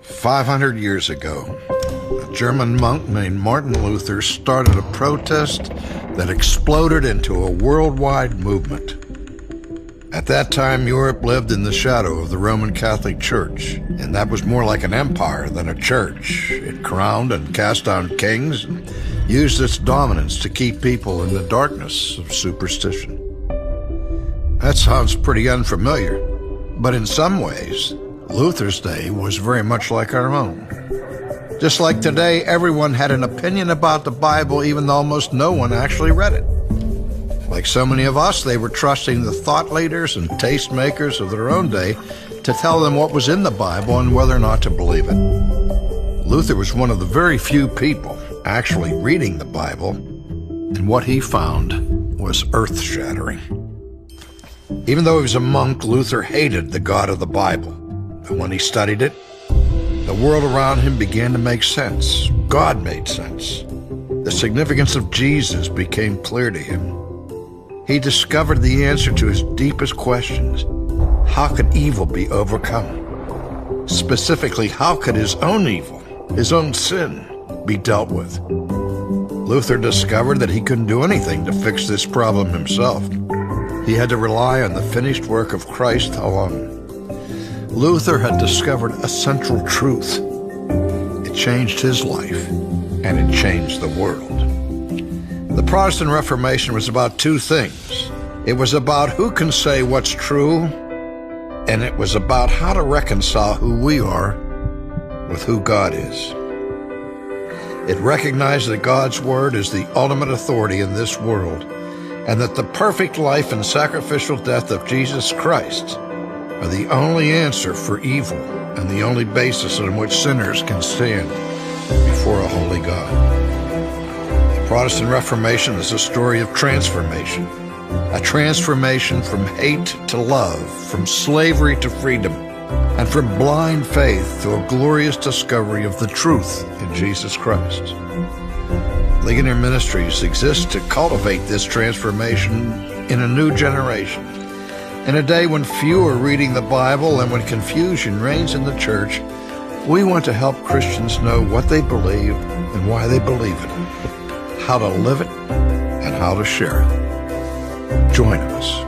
500 years ago, a German monk named Martin Luther started a protest that exploded into a worldwide movement. At that time, Europe lived in the shadow of the Roman Catholic Church, and that was more like an empire than a church. It crowned and cast down kings and used its dominance to keep people in the darkness of superstition. That sounds pretty unfamiliar, but in some ways, Luther's day was very much like our own. Just like today, everyone had an opinion about the Bible, even though almost no one actually read it. Like so many of us, they were trusting the thought leaders and tastemakers of their own day to tell them what was in the Bible and whether or not to believe it. Luther was one of the very few people actually reading the Bible, and what he found was earth-shattering. Even though he was a monk, Luther hated the God of the Bible. And when he studied it, the world around him began to make sense. God made sense. The significance of Jesus became clear to him. He discovered the answer to his deepest questions. How could evil be overcome? Specifically, how could his own evil, his own sin, be dealt with? Luther discovered that he couldn't do anything to fix this problem himself. He had to rely on the finished work of Christ alone. Luther had discovered a central truth. It changed his life, and it changed the world. The Protestant Reformation was about two things. It was about who can say what's true, and it was about how to reconcile who we are with who God is. It recognized that God's Word is the ultimate authority in this world, and that the perfect life and sacrificial death of Jesus Christ are the only answer for evil and the only basis on which sinners can stand before a holy God. The Protestant Reformation is a story of transformation, a transformation from hate to love, from slavery to freedom, and from blind faith to a glorious discovery of the truth in Jesus Christ. Ligonier Ministries exists to cultivate this transformation in a new generation. In a day when few are reading the Bible and when confusion reigns in the church, we want to help Christians know what they believe and why they believe it, how to live it, and how to share it. Join us.